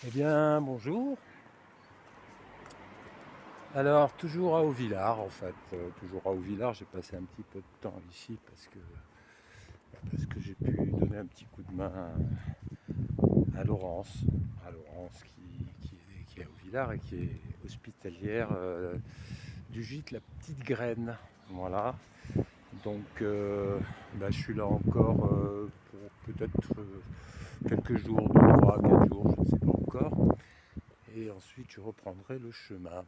Eh bien, bonjour. Alors, toujours à Haut-Villars, en fait. Toujours à Haut-Villars, j'ai passé un petit peu de temps ici parce que j'ai pu donner un petit coup de main à Laurence qui est à Haut-Villars et qui est hospitalière du gîte La Petite Graine. Voilà. Donc, je suis là encore pour peut-être quelques jours, 2, 3, 4 jours, je ne sais pas encore. Et ensuite, je reprendrai le chemin.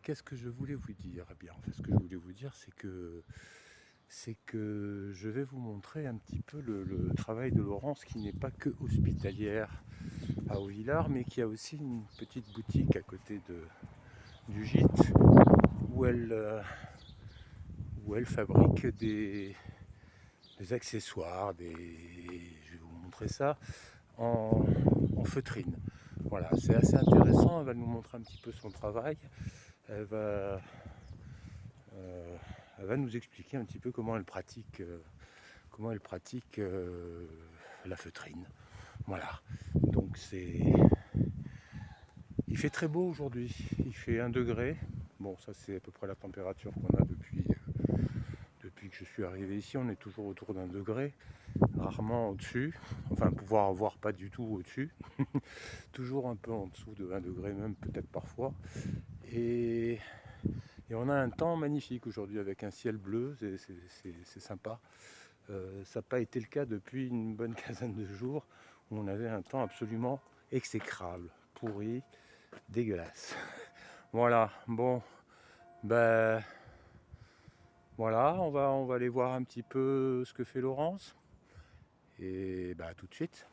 Qu'est-ce que je voulais vous dire? Eh bien, en fait, ce que je voulais vous dire, c'est que je vais vous montrer un petit peu le travail de Laurence, qui n'est pas que hospitalière à Haut-Villars, mais qui a aussi une petite boutique à côté du gîte où elle fabrique des accessoires, je vais vous montrer ça, en, en feutrine. Voilà, c'est assez intéressant. Elle va nous montrer un petit peu son travail. Elle va Euh, elle va nous expliquer un petit peu comment elle pratique la feutrine. Voilà. Donc il fait très beau aujourd'hui. Il fait 1 degré. Bon, ça c'est à peu près la température qu'on a depuis que je suis arrivé ici. On est toujours autour d'1 degré, rarement au-dessus. Enfin, pouvoir voir pas du tout au-dessus. Toujours un peu en dessous de 1 degré, même peut-être parfois. Et, et on a un temps magnifique aujourd'hui avec un ciel bleu. C'est sympa. Ça n'a pas été le cas depuis une bonne quinzaine de jours où on avait un temps absolument exécrable, pourri, dégueulasse. Voilà, bon, ben voilà, on va aller voir un petit peu ce que fait Laurence. Et bah tout de suite.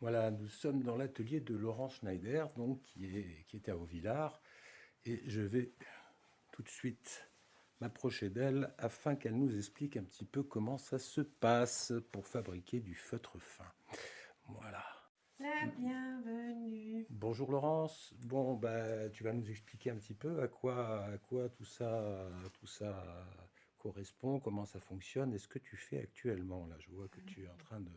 Voilà, nous sommes dans l'atelier de Laurence Schneider, donc qui est à Haut-Villars, et je vais tout de suite m'approcher d'elle afin qu'elle nous explique un petit peu comment ça se passe pour fabriquer du feutre fin. Voilà. La bienvenue. Bonjour Laurence. Bon, bah, tu vas nous expliquer un petit peu à quoi tout ça correspond, comment ça fonctionne et ce que tu fais actuellement. Là, je vois que tu es en train de.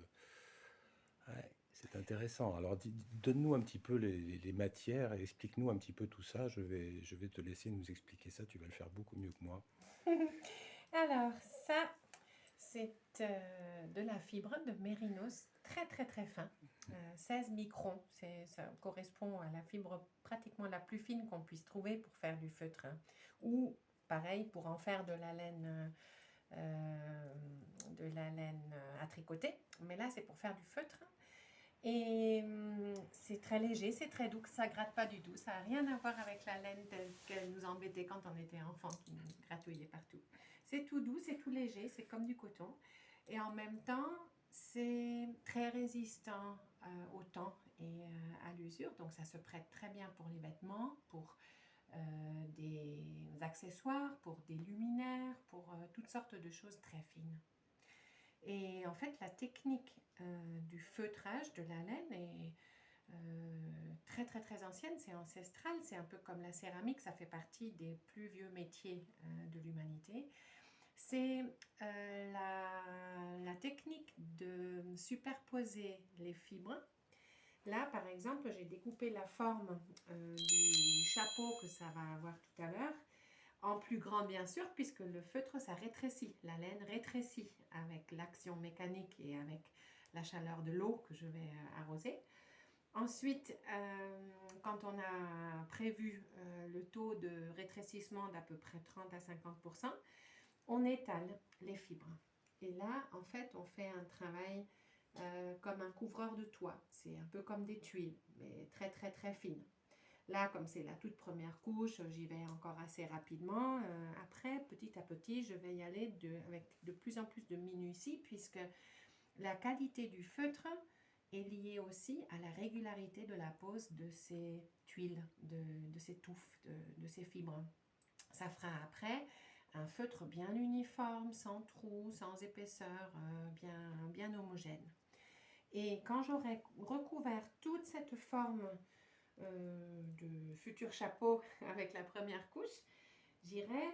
Ouais. C'est intéressant. Alors, donne-nous un petit peu les matières et explique-nous un petit peu tout ça. Je vais te laisser nous expliquer ça. Tu vas le faire beaucoup mieux que moi. Alors, ça, c'est de la fibre de mérinos très très très fin, 16 microns. Ça correspond à la fibre pratiquement la plus fine qu'on puisse trouver pour faire du feutre, hein. Ou pareil pour en faire de la laine à tricoter. Mais là, c'est pour faire du feutre. Et c'est très léger, c'est très doux, ça gratte pas du tout. Ça n'a rien à voir avec la laine telle qu'elle nous embêtait quand on était enfant, qui nous gratouillait partout. C'est tout doux, c'est tout léger, c'est comme du coton. Et en même temps, c'est très résistant au temps et à l'usure. Donc ça se prête très bien pour les vêtements, pour des accessoires, pour des luminaires, pour toutes sortes de choses très fines. Et en fait, la technique du feutrage de la laine est très très très ancienne, c'est ancestral, c'est un peu comme la céramique, ça fait partie des plus vieux métiers de l'humanité. C'est la technique de superposer les fibres. Là, par exemple, j'ai découpé la forme du chapeau que ça va avoir tout à l'heure. En plus grand, bien sûr, puisque le feutre, ça rétrécit. La laine rétrécit avec l'action mécanique et avec la chaleur de l'eau que je vais arroser. Ensuite, quand on a prévu le taux de rétrécissement d'à peu près 30 à 50%, on étale les fibres. Et là, en fait, on fait un travail comme un couvreur de toit. C'est un peu comme des tuiles, mais très très très fines. Là, comme c'est la toute première couche, j'y vais encore assez rapidement. Après, petit à petit, je vais y aller avec de plus en plus de minutie, puisque la qualité du feutre est liée aussi à la régularité de la pose de ces tuiles, de ces touffes, de ces fibres. Ça fera après un feutre bien uniforme, sans trous, sans épaisseur, bien homogène. Et quand j'aurai recouvert toute cette forme de futur chapeau avec la première couche, j'irai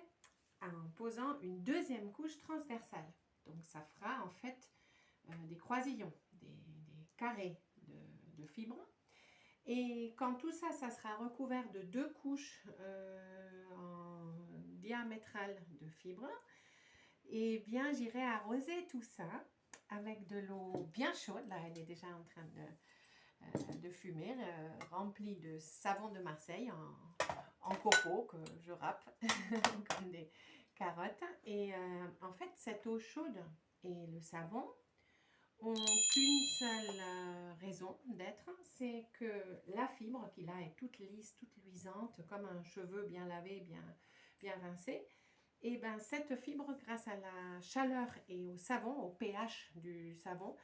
en posant une deuxième couche transversale. Donc ça fera en fait des croisillons, des carrés de fibres. Et quand tout ça, ça sera recouvert de deux couches en diamétrale de fibres, et bien j'irai arroser tout ça avec de l'eau bien chaude. Là, elle est déjà en train de fumer, remplie de savon de Marseille en coco que je râpe comme des carottes. Et en fait, cette eau chaude et le savon ont qu'une seule raison d'être, c'est que la fibre qui là est toute lisse, toute luisante, comme un cheveu bien lavé, bien rincé, et ben cette fibre, grâce à la chaleur et au savon, au pH du savon,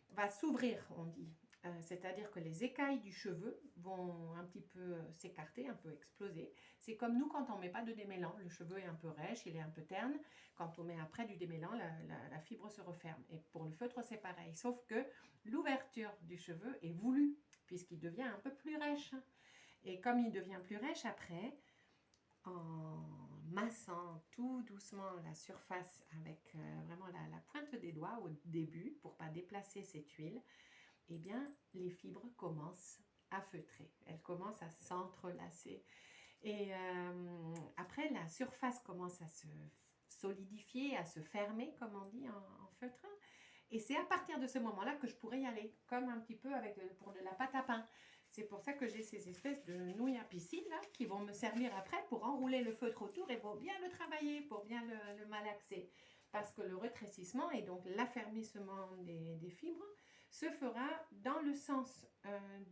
va s'ouvrir, on dit. C'est-à-dire que les écailles du cheveu vont un petit peu s'écarter, un peu exploser. C'est comme nous quand on ne met pas de démêlant, le cheveu est un peu rêche, il est un peu terne. Quand on met après du démêlant, la fibre se referme. Et pour le feutre, c'est pareil, sauf que l'ouverture du cheveu est voulue, puisqu'il devient un peu plus rêche. Et comme il devient plus rêche après, en massant tout doucement la surface avec vraiment la pointe des doigts au début, pour ne pas déplacer ces tuiles, eh bien, les fibres commencent à feutrer. Elles commencent à s'entrelacer. Et après, la surface commence à se solidifier, à se fermer, comme on dit en feutre. Et c'est à partir de ce moment-là que je pourrais y aller, comme un petit peu pour de la pâte à pain. C'est pour ça que j'ai ces espèces de nouilles à piscine là, qui vont me servir après pour enrouler le feutre autour et pour bien le travailler, pour bien le malaxer. Parce que le rétrécissement et donc l'affermissement des fibres se fera dans le sens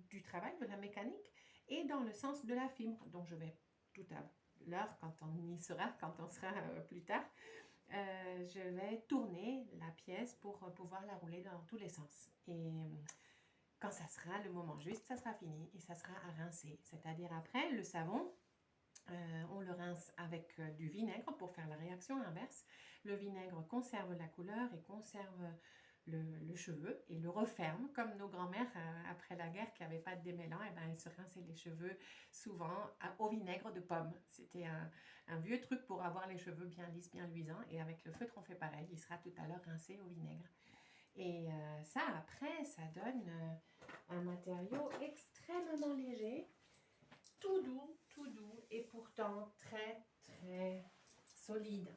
du travail, de la mécanique, et dans le sens de la fibre. Donc je vais tout à l'heure, quand on y sera, quand on sera plus tard, je vais tourner la pièce pour pouvoir la rouler dans tous les sens. Et quand ça sera le moment juste, ça sera fini et ça sera à rincer. C'est-à-dire après, le savon, on le rince avec du vinaigre pour faire la réaction inverse. Le vinaigre conserve la couleur et conserve le cheveu et le referme, comme nos grands-mères après la guerre qui n'avaient pas de démêlant, et ben, elles se rinçaient les cheveux souvent au vinaigre de pomme. C'était un vieux truc pour avoir les cheveux bien lisses, bien luisants, et avec le feutre on fait pareil, il sera tout à l'heure rincé au vinaigre. Et ça, après, ça donne un matériau extrêmement léger, tout doux et pourtant très, très solide.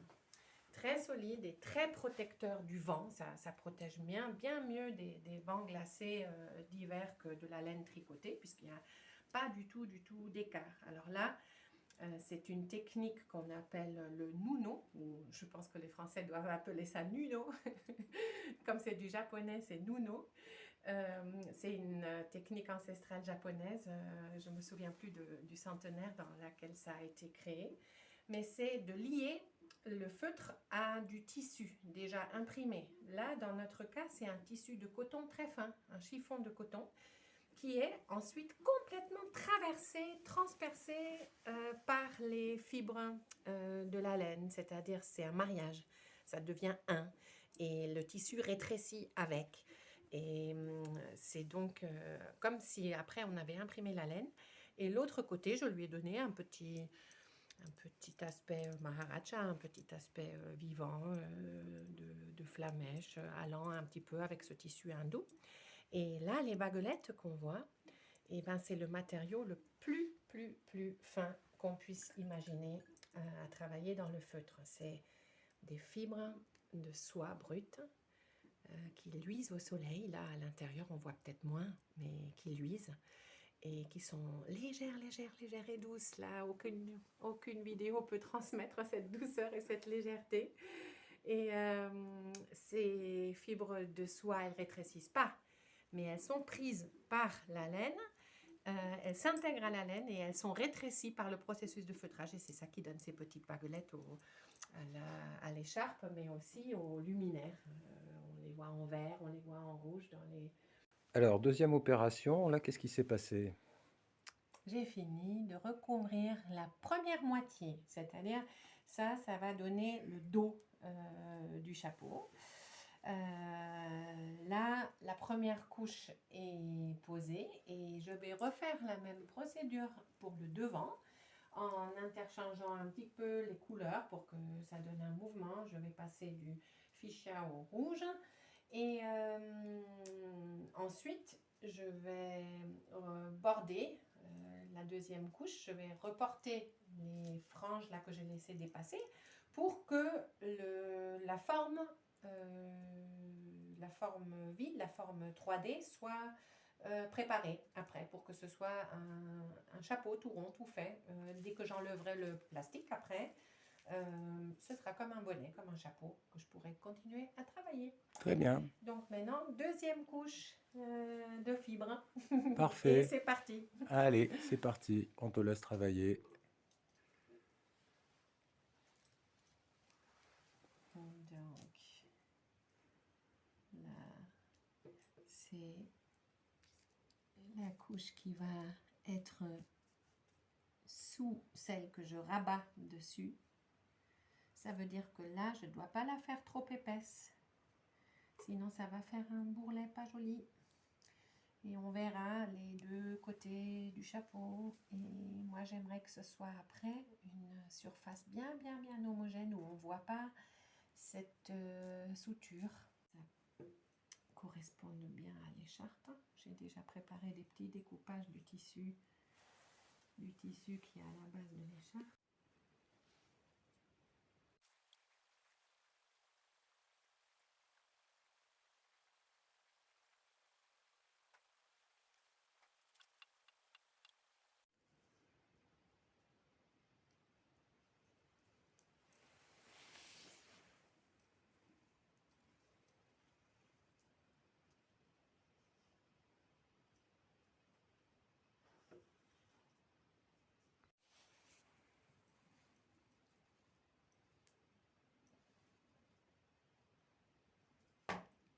Très solide et très protecteur du vent. Ça protège bien mieux des vents glacés d'hiver que de la laine tricotée, puisqu'il n'y a pas du tout d'écart. Alors là, c'est une technique qu'on appelle le nuno, ou je pense que les Français doivent appeler ça nuno. Comme c'est du japonais, c'est nuno. C'est une technique ancestrale japonaise. Je ne me souviens plus du centenaire dans lequel ça a été créé. Mais c'est de lier le feutre à du tissu déjà imprimé. Là, dans notre cas, c'est un tissu de coton très fin, un chiffon de coton, qui est ensuite complètement traversé, transpercé par les fibres de la laine, c'est-à-dire c'est un mariage, ça devient un, et le tissu rétrécit avec. Et c'est donc comme si après on avait imprimé la laine, et l'autre côté, je lui ai donné un petit aspect maharaja, un petit aspect vivant de flamèche, allant un petit peu avec ce tissu hindou. Et là, les baguelettes qu'on voit, eh ben, c'est le matériau le plus fin qu'on puisse imaginer à travailler dans le feutre. C'est des fibres de soie brute qui luisent au soleil. Là, à l'intérieur, on voit peut-être moins, mais qui luisent et qui sont légères et douces. Là, aucune vidéo peut transmettre cette douceur et cette légèreté. Et ces fibres de soie, elles rétrécissent pas, mais elles sont prises par la laine, elles s'intègrent à la laine et elles sont rétrécies par le processus de feutrage. Et c'est ça qui donne ces petites baguelettes à l'écharpe, mais aussi aux luminaires. On les voit en vert, on les voit en rouge dans les... Alors, deuxième opération, là, qu'est-ce qui s'est passé? J'ai fini de recouvrir la première moitié, c'est-à-dire ça va donner le dos du chapeau. Là, la première couche est posée et je vais refaire la même procédure pour le devant en interchangeant un petit peu les couleurs pour que ça donne un mouvement. Je vais passer du fuchsia au rouge et ensuite je vais border la deuxième couche. Je vais reporter les franges là que j'ai laissé dépasser pour que la forme vide, la forme 3D soit préparée après pour que ce soit un chapeau tout rond, tout fait. Dès que j'enlèverai le plastique après, ce sera comme un bonnet, comme un chapeau que je pourrai continuer à travailler. Très bien. Donc maintenant, deuxième couche de fibres. Parfait. Et c'est parti. Allez, c'est parti. On te laisse travailler. Donc, là, c'est la couche qui va être sous celle que je rabats dessus. Ça veut dire que là, je ne dois pas la faire trop épaisse. Sinon, ça va faire un bourrelet pas joli. Et on verra les deux côtés du chapeau. Et moi, j'aimerais que ce soit après une surface bien homogène où on ne voit pas cette suture. Ça corresponde bien à l'écharpe. J'ai déjà préparé des petits découpages du tissu qui est à la base de l'écharpe.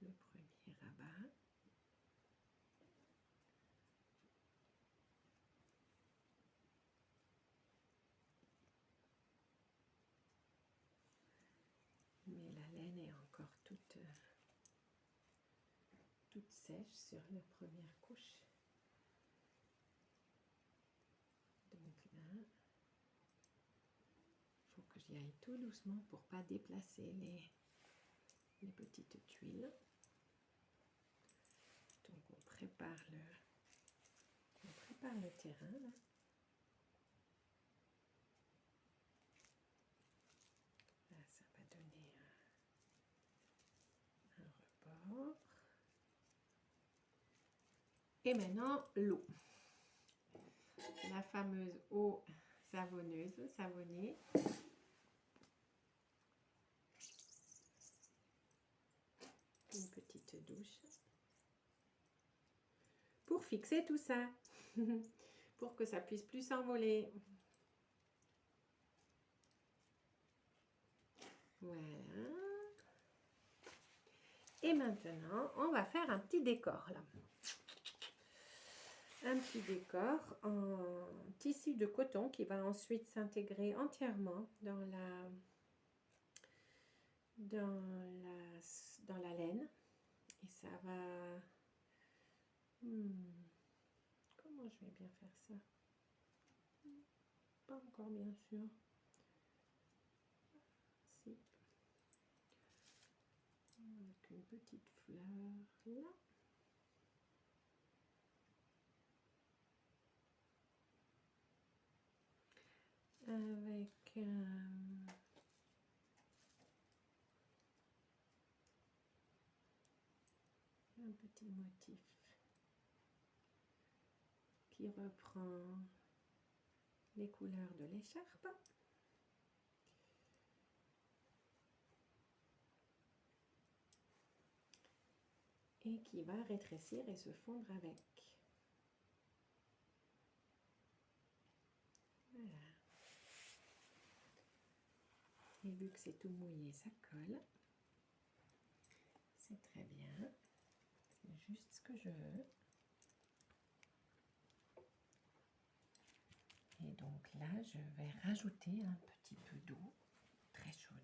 Le premier rabat. Mais la laine est encore toute sèche sur la première couche. Donc là, il faut que j'y aille tout doucement pour ne pas déplacer les petites tuiles. prépare le terrain là. Là, ça va donner un rebord. Et maintenant l'eau, la fameuse eau savonnée. Une petite douche pour fixer tout ça, pour que ça puisse plus s'envoler. Voilà. Et maintenant, on va faire un petit décor là. Un petit décor en tissu de coton qui va ensuite s'intégrer entièrement dans la laine. Et ça va... Comment je vais bien faire ça? Pas encore bien sûr. Si. Avec une petite fleur là. Avec un petit motif qui reprend les couleurs de l'écharpe. Et qui va rétrécir et se fondre avec. Voilà. Et vu que c'est tout mouillé, ça colle. C'est très bien. C'est juste ce que je veux. Et donc là, je vais rajouter un petit peu d'eau très chaude.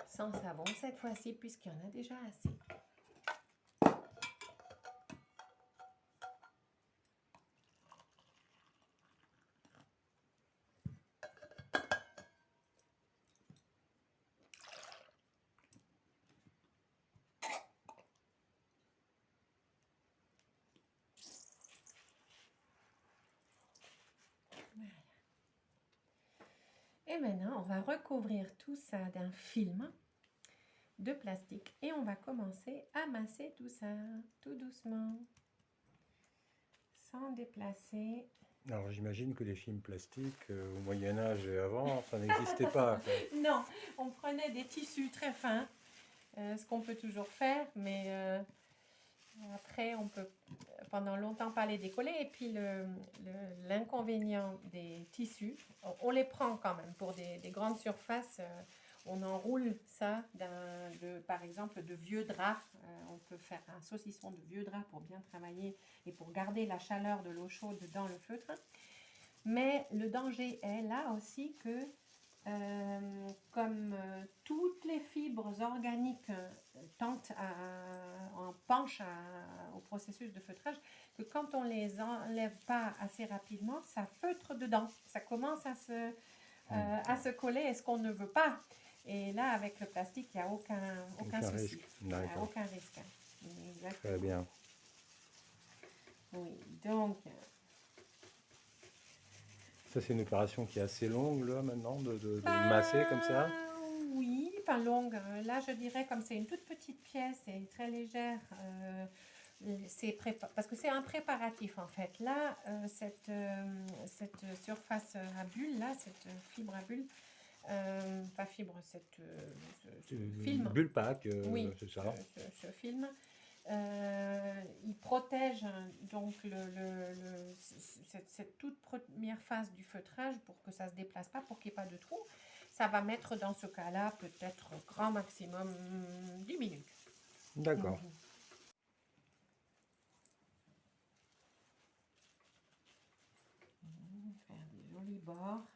Sans savon cette fois-ci, puisqu'il y en a déjà assez. Voilà. Et maintenant, on va recouvrir tout ça d'un film de plastique et on va commencer à masser tout ça, tout doucement, sans déplacer. Alors j'imagine que les films plastiques au Moyen-Âge et avant, ça n'existait pas. Non, on prenait des tissus très fins, ce qu'on peut toujours faire, mais après on peut pendant longtemps pas les décoller. Et puis l'inconvénient des tissus, on les prend quand même pour des grandes surfaces. On enroule ça par exemple de vieux draps. On peut faire un saucisson de vieux draps pour bien travailler et pour garder la chaleur de l'eau chaude dans le feutre. Mais le danger est là aussi que, comme toutes les fibres organiques penchent au processus de feutrage, que quand on les enlève pas assez rapidement, ça feutre dedans. Ça commence à se coller, et ce qu'on ne veut pas. Et là, avec le plastique, il n'y a aucun souci. Risque. Il n'y a aucun risque. Exactement. Très bien. Oui, donc... Ça, c'est une opération qui est assez longue, là, maintenant, de masser comme ça? Oui, pas longue. Là, je dirais, comme c'est une toute petite pièce et très légère, parce que c'est un préparatif, en fait. Là, cette surface à bulle, là, cette fibre à bulle, pas fibre, ce film. Bulle pack, oui, c'est ça. Ce film. Il protège donc cette toute première phase du feutrage pour que ça ne se déplace pas, pour qu'il n'y ait pas de trou. Ça va mettre dans ce cas-là peut-être grand maximum 10 minutes. D'accord. Faire des jolis bords.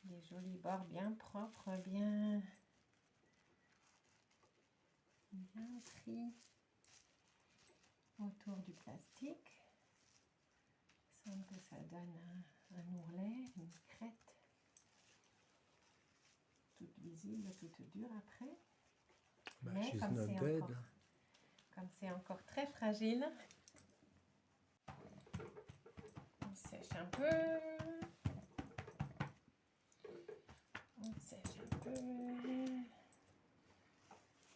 Des jolis bords bien propres, bien pris autour du plastique, sans que ça donne un ourlet, une crête toute visible, toute dure après. Mais comme c'est encore très fragile, on sèche un peu. On sèche un peu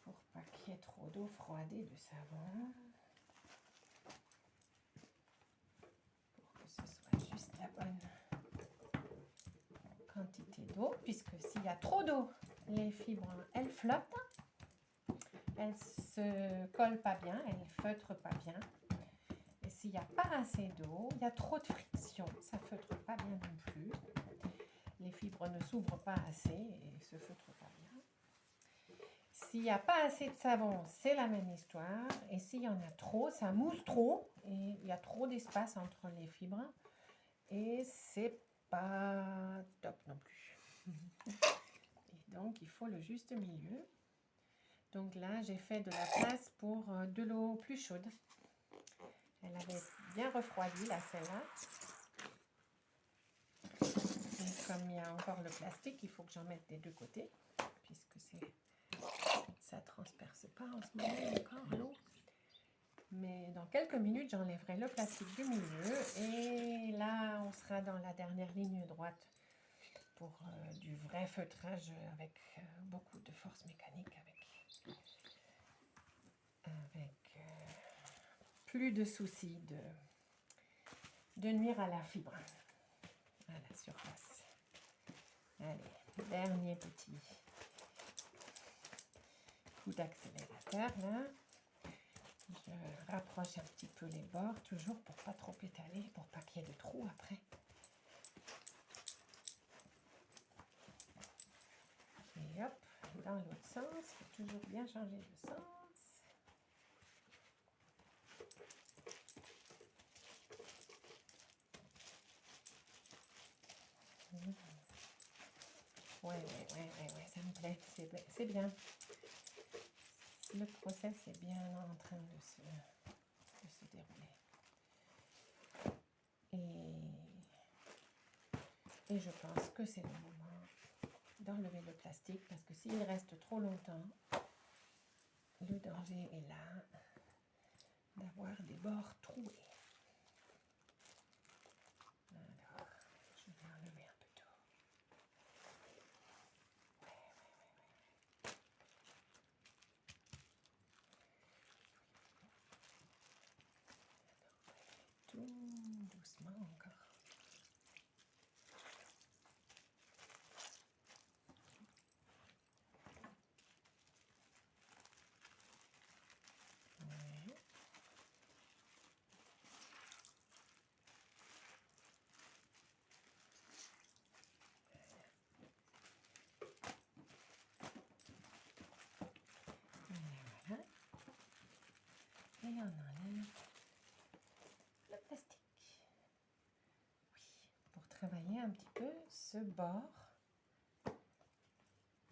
pour pas qu'il y ait trop d'eau froide et de savon. Pour que ce soit juste la bonne quantité d'eau, puisque s'il y a trop d'eau, les fibres, elles flottent, elles se collent pas bien, elles feutrent pas bien. Et s'il n'y a pas assez d'eau, il y a trop de friction, ça feutre pas bien non plus. Les fibres ne s'ouvrent pas assez et se feutrent pas bien. S'il n'y a pas assez de savon, c'est la même histoire. Et s'il y en a trop, ça mousse trop et il y a trop d'espace entre les fibres. Et c'est pas top non plus. Et donc, il faut le juste milieu. Donc là, j'ai fait de la place pour de l'eau plus chaude. Elle avait bien refroidi, là, celle-là. Et comme il y a encore le plastique, il faut que j'en mette des deux côtés, puisque ça transperce pas en ce moment encore l'eau. Mais dans quelques minutes, j'enlèverai le plastique du milieu. Et là, on sera dans la dernière ligne droite pour du vrai feutrage avec beaucoup de force mécanique, avec plus de soucis de nuire à la fibre, à la surface. Allez, dernier petit coup d'accélérateur là. Je rapproche un petit peu les bords, toujours pour pas trop étaler, pour pas qu'il y ait de trous après. Et hop, dans l'autre sens, il faut toujours bien changer de sens. Ouais, ça me plaît, c'est bien. Le process est bien en train de se dérouler. Et je pense que c'est le moment d'enlever le plastique parce que s'il reste trop longtemps, le danger est là d'avoir des bords troués. Alors, je vais enlever un peu d'eau. Tout doucement encore. Ouais. Voilà. Et on enlève le plastique. Oui, pour travailler un petit peu ce bord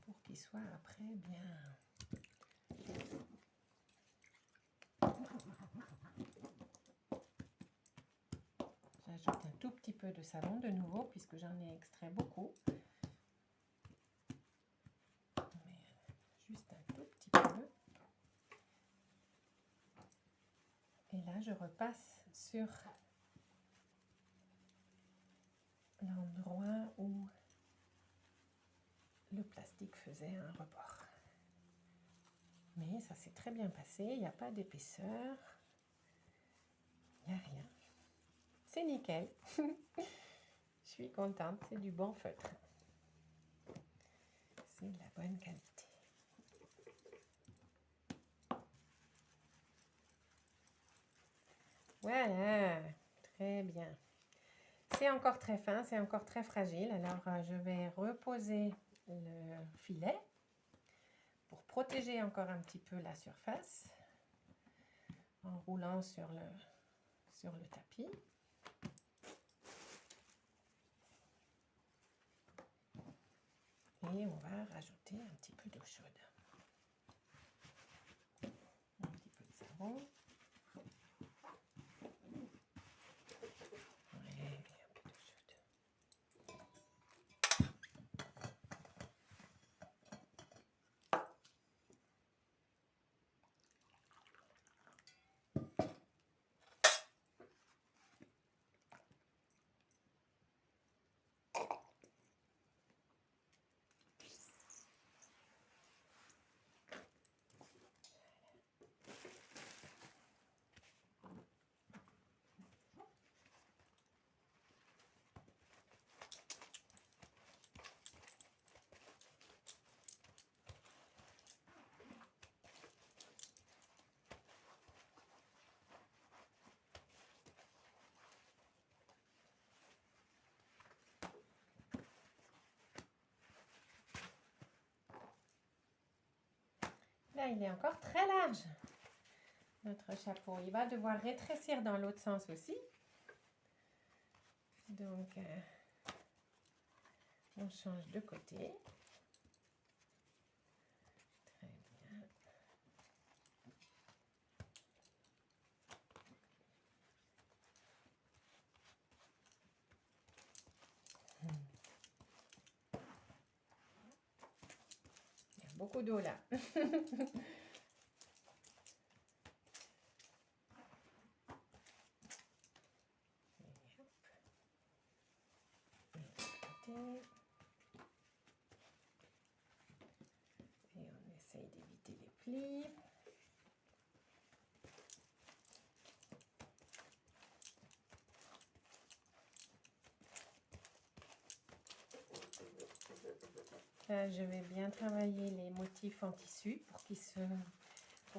pour qu'il soit après bien. J'ajoute un tout petit peu de savon de nouveau puisque j'en ai extrait beaucoup. Mais juste un tout petit peu. Et là, je repasse sur l'endroit où le plastique faisait un rebord. Mais ça s'est très bien passé, il n'y a pas d'épaisseur, il n'y a rien. C'est nickel. Je suis contente, c'est du bon feutre. C'est de la bonne qualité. Voilà, très bien. C'est encore très fin, c'est encore très fragile. Alors, je vais reposer le filet pour protéger encore un petit peu la surface en roulant sur le tapis. Et on va rajouter un petit peu d'eau chaude. Un petit peu de savon. il est encore très large. Notre chapeau, il va devoir rétrécir dans l'autre sens aussi. Donc, on change de côté. Très bien. Il y a beaucoup d'eau là. Et on essaye d'éviter les plis. Là, je vais bien travailler les motifs en tissu pour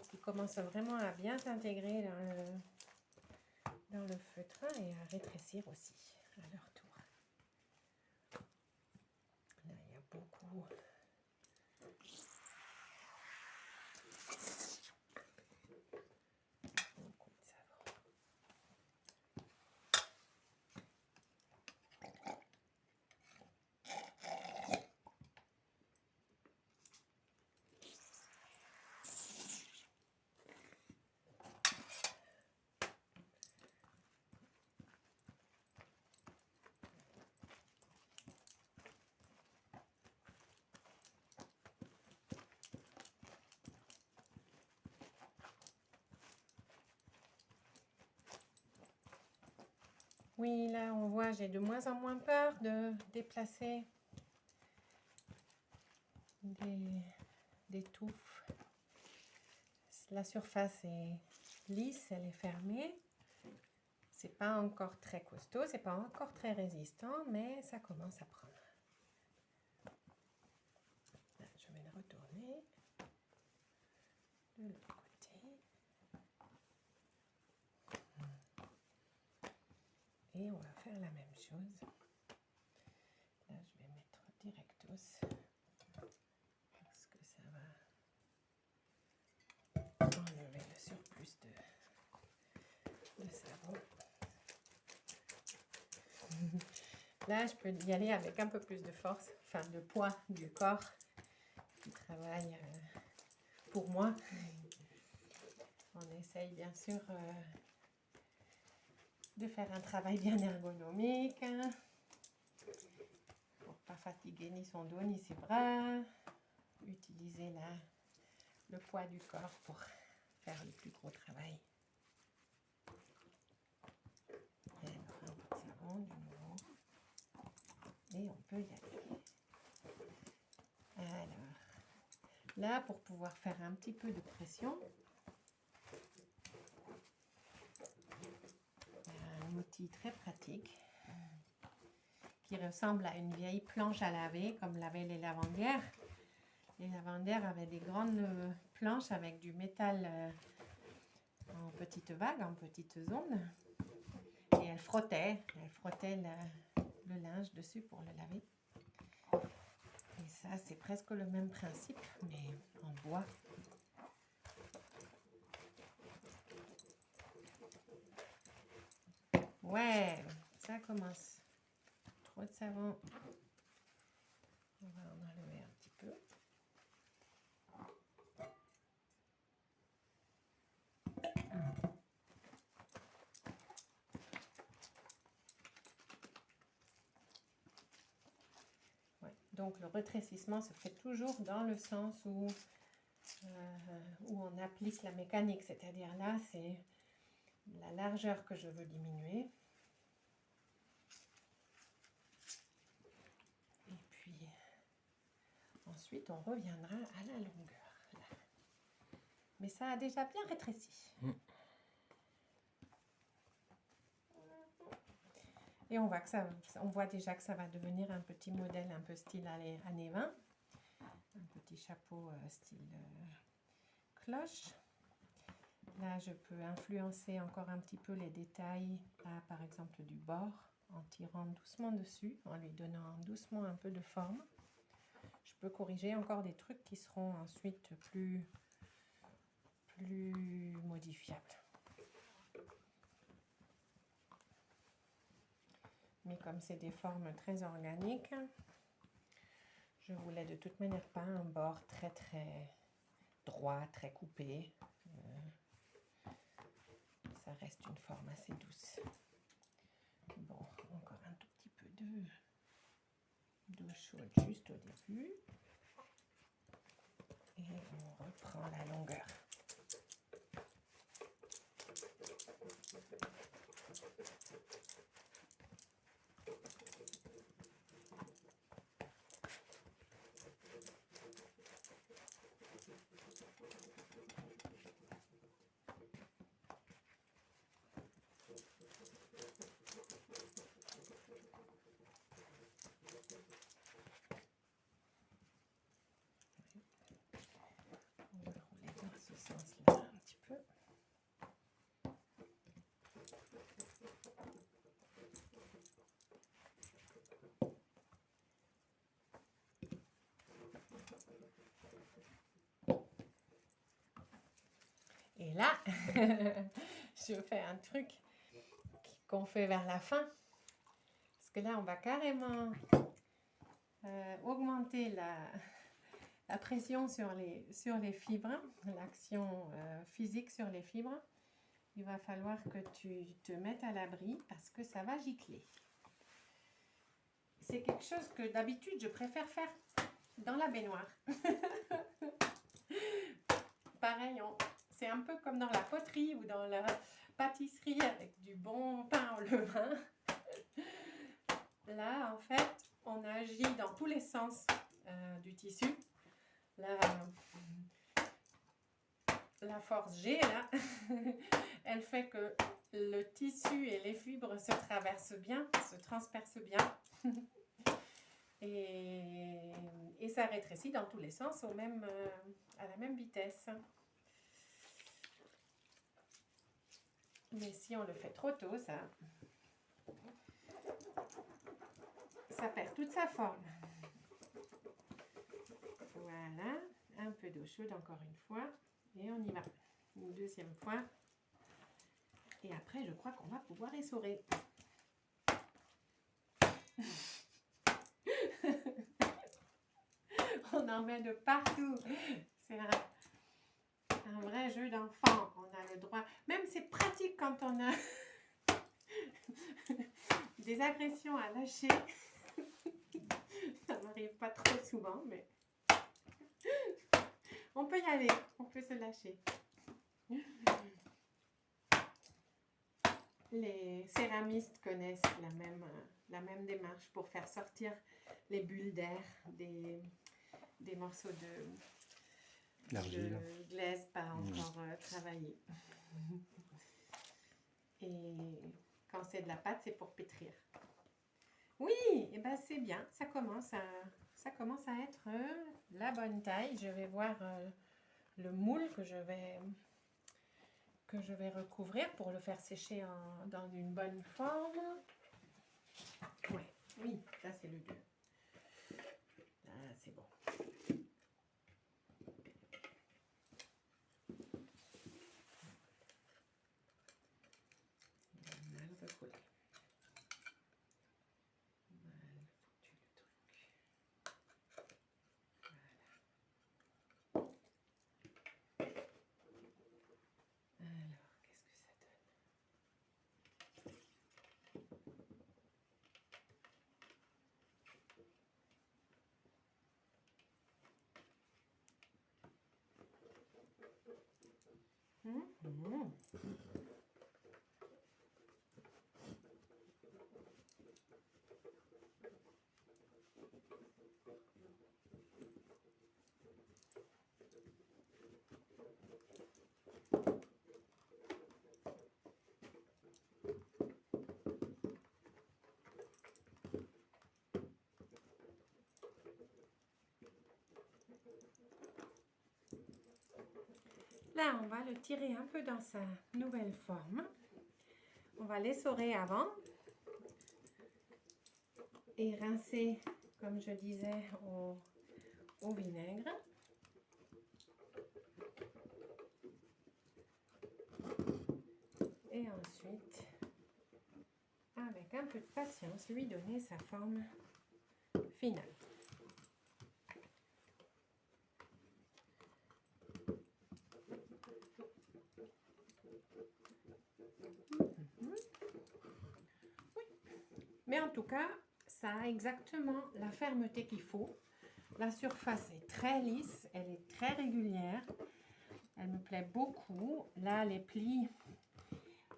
qu'ils commencent vraiment à bien s'intégrer dans le feutre et à rétrécir aussi à leur tour. Là, il y a beaucoup. Beaucoup de savon. Oui, là, on voit, j'ai de moins en moins peur de déplacer des touffes. La surface est lisse, elle est fermée. C'est pas encore très costaud, c'est pas encore très résistant, mais ça commence à prendre. Là, je vais le retourner de l'autre côté. Et on va faire la même chose. Là, je vais mettre directos parce que ça va enlever le surplus de savon. Là, je peux y aller avec un peu plus de force, enfin de poids du corps qui travaille pour moi. On essaye bien sûr de faire un travail bien ergonomique pour pas fatiguer ni son dos ni ses bras. Utiliser le poids du corps pour faire le plus gros travail. Et alors, un peu de savon de nouveau. Et on peut y aller. Alors, là, pour pouvoir faire un petit peu de pression, un outil très pratique qui ressemble à une vieille planche à laver comme l'avaient les lavandières. Les lavandières avaient des grandes planches avec du métal en petites vagues, en petites zones. Et elles frottaient le linge dessus pour le laver. Et ça, c'est presque le même principe, mais en bois. Ouais, ça commence. Trop de savon. On va en enlever un petit peu. Ouais, donc le rétrécissement se fait toujours dans le sens où on applique la mécanique. C'est-à-dire là, c'est la largeur que je veux diminuer. Et puis, ensuite, on reviendra à la longueur. Là. Mais ça a déjà bien rétréci. Et on voit déjà que ça va devenir un petit modèle un peu style années 20. Un petit chapeau style cloche. Là, je peux influencer encore un petit peu les détails, là, par exemple du bord, en tirant doucement dessus, en lui donnant doucement un peu de forme. Je peux corriger encore des trucs qui seront ensuite plus plus modifiable. Mais comme c'est des formes très organiques, je voulais de toute manière pas un bord très droit, très coupé. Ça reste une forme assez douce. Bon, encore un tout petit peu d'eau chaude juste au début. Et on reprend la longueur. Sens-là un petit peu. Et là, je fais un truc qu'on fait vers la fin. Parce que là, on va carrément augmenter la pression sur les fibres, l'action physique sur les fibres. Il va falloir que tu te mettes à l'abri parce que ça va gicler. C'est quelque chose que d'habitude je préfère faire dans la baignoire. Pareil, c'est un peu comme dans la poterie ou dans la pâtisserie avec du bon pain au levain. Là, en fait, on agit dans tous les sens du tissu. La force G, là, elle fait que le tissu et les fibres se traversent bien, se transpercent bien. Et ça rétrécit dans tous les sens à la même vitesse. Mais si on le fait trop tôt, ça perd toute sa forme. Voilà, un peu d'eau chaude encore une fois. Et on y va. Une deuxième fois. Et après, je crois qu'on va pouvoir essorer. On en met de partout. C'est un vrai jeu d'enfant. On a le droit. Même c'est pratique quand on a des agressions à lâcher. Ça m'arrive pas trop souvent, mais on peut y aller. On peut se lâcher. Les céramistes connaissent la même démarche pour faire sortir les bulles d'air des morceaux de glaise pas encore travaillés. Et quand c'est de la pâte, c'est pour pétrir. Oui, et ben c'est bien. Ça commence à être la bonne taille. Je vais voir le moule que je vais recouvrir pour le faire sécher dans une bonne forme. Ouais, oui, ça c'est le 2. Là, c'est bon. Mal recollé. Mal foutu le truc. Voilà. Alors, qu'est-ce que ça donne? Là, on va le tirer un peu dans sa nouvelle forme. On va l'essorer avant et rincer, comme je disais, au vinaigre. et ensuite, avec un peu de patience, lui donner sa forme finale. Mais en tout cas, ça a exactement la fermeté qu'il faut. La surface est très lisse, elle est très régulière. Elle me plaît beaucoup. Là, les plis,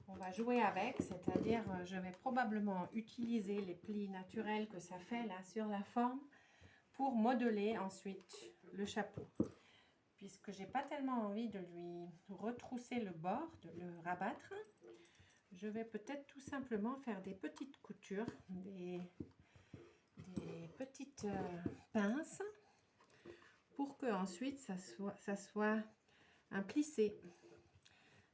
on va jouer avec, c'est-à-dire je vais probablement utiliser les plis naturels que ça fait là sur la forme pour modeler ensuite le chapeau. Puisque j'ai pas tellement envie de lui retrousser le bord, de le rabattre, je vais peut-être tout simplement faire des petites coutures, des petites pinces pour que ensuite ça soit un plissé.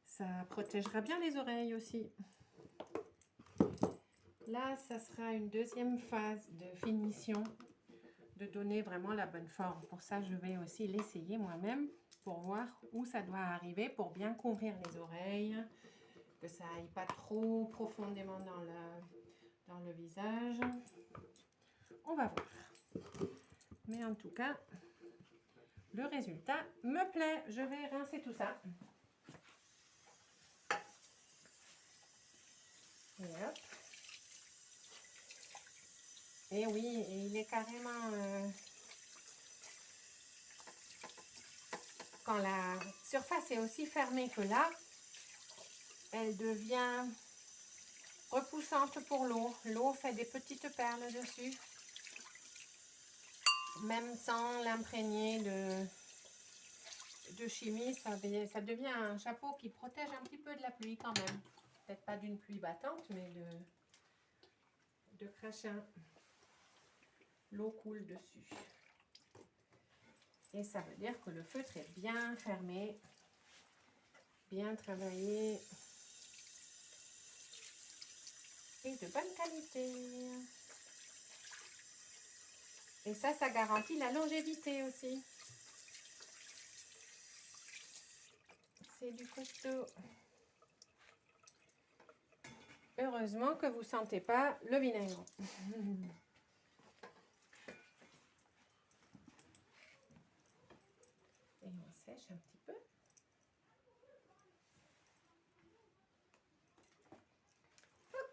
Ça protégera bien les oreilles aussi. Là, ça sera une deuxième phase de finition, de donner vraiment la bonne forme. Pour ça, je vais aussi l'essayer moi-même pour voir où ça doit arriver pour bien couvrir les oreilles, que ça aille pas trop profondément dans le visage. On va voir. Mais en tout cas, le résultat me plaît. Je vais rincer tout ça. Et hop. Et oui, il est carrément... quand la surface est aussi fermée que là, elle devient repoussante pour l'eau. L'eau fait des petites perles dessus. Même sans l'imprégner de chimie, ça devient un chapeau qui protège un petit peu de la pluie quand même. Peut-être pas d'une pluie battante, mais de crachin. L'eau coule dessus. Et ça veut dire que le feutre est bien fermé, bien travaillé et de bonne qualité. Et ça garantit la longévité aussi. C'est du costaud. Heureusement que vous ne sentez pas le vinaigre. Et on sèche un petit peu.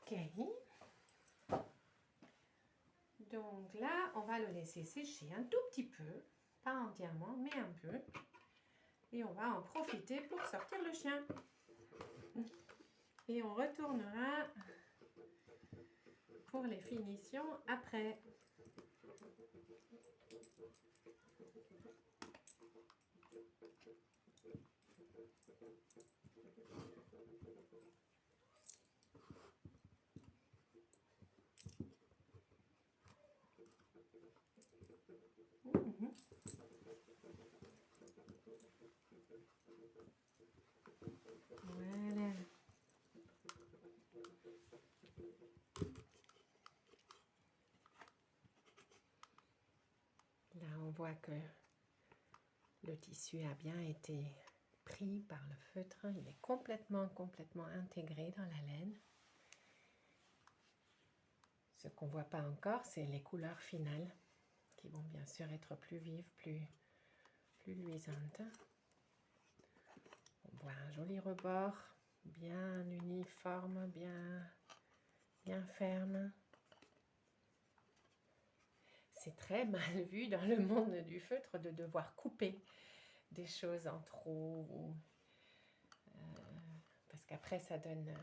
Ok. Donc là, on va le laisser sécher un tout petit peu. Pas entièrement, mais un peu. Et on va en profiter pour sortir le chien. Et on retournera pour les finitions après. Voilà. Là, on voit que le tissu a bien été pris par le feutre. Il est complètement intégré dans la laine. Ce qu'on ne voit pas encore, c'est les couleurs finales qui vont bien sûr être plus vives, plus luisantes. On voit un joli rebord, bien uniforme, bien ferme. C'est très mal vu dans le monde du feutre de devoir couper des choses en trop, parce qu'après ça donne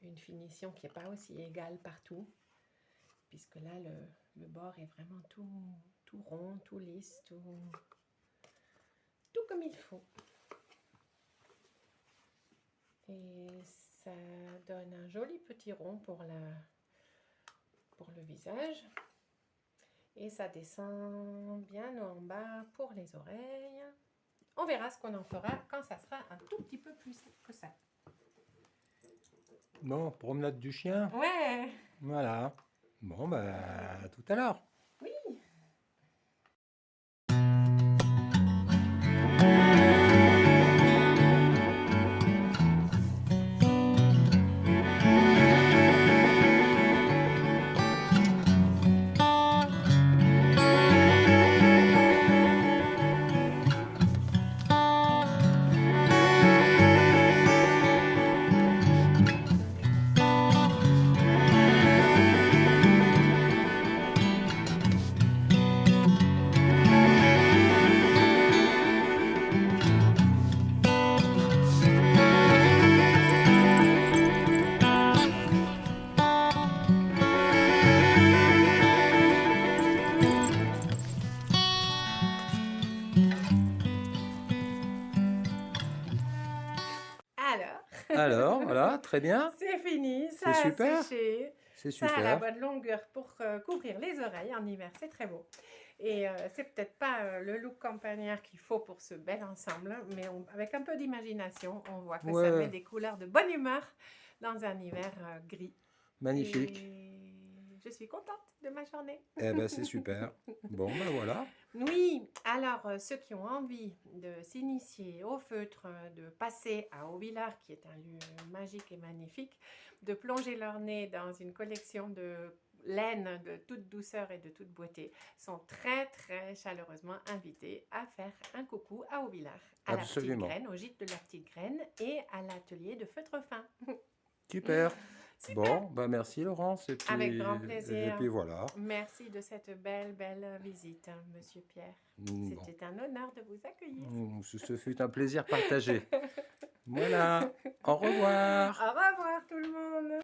une finition qui n'est pas aussi égale partout, puisque là le bord est vraiment tout rond, tout lisse, tout comme il faut. Et ça donne un joli petit rond pour le visage. Et ça descend bien en bas pour les oreilles. On verra ce qu'on en fera quand ça sera un tout petit peu plus sec que ça. Bon, promenade du chien. Ouais. Voilà. Bon, bah, à tout à l'heure. Oui. Alors, voilà, très bien. C'est fini, C'est ça a super. séché. C'est Ça a la super. bonne longueur pour couvrir les oreilles en hiver, c'est très beau. Et c'est peut-être pas le look campagnard qu'il faut pour ce bel ensemble, mais avec un peu d'imagination, on voit que ça met Ouais, des couleurs de bonne humeur dans un hiver gris. magnifique. Et je suis contente de ma journée. Eh ben, c'est super. Bon, ben voilà. Oui, alors ceux qui ont envie de s'initier au feutre, de passer à Hauvillard, qui est un lieu magique et magnifique, de plonger leur nez dans une collection de laine de toute douceur et de toute beauté, sont très très chaleureusement invités à faire un coucou à Hauvillard, à la petite Absolument. graine, au gîte de la petite graine et à l'atelier de feutre fin. Super. Super, Bon, ben merci Laurence. avec grand Et plaisir. puis voilà. Merci de cette belle, belle visite, Monsieur Pierre. Bon. C'était un honneur de vous accueillir. Ce fut un plaisir partagé. Voilà. Au revoir. Au revoir tout le monde.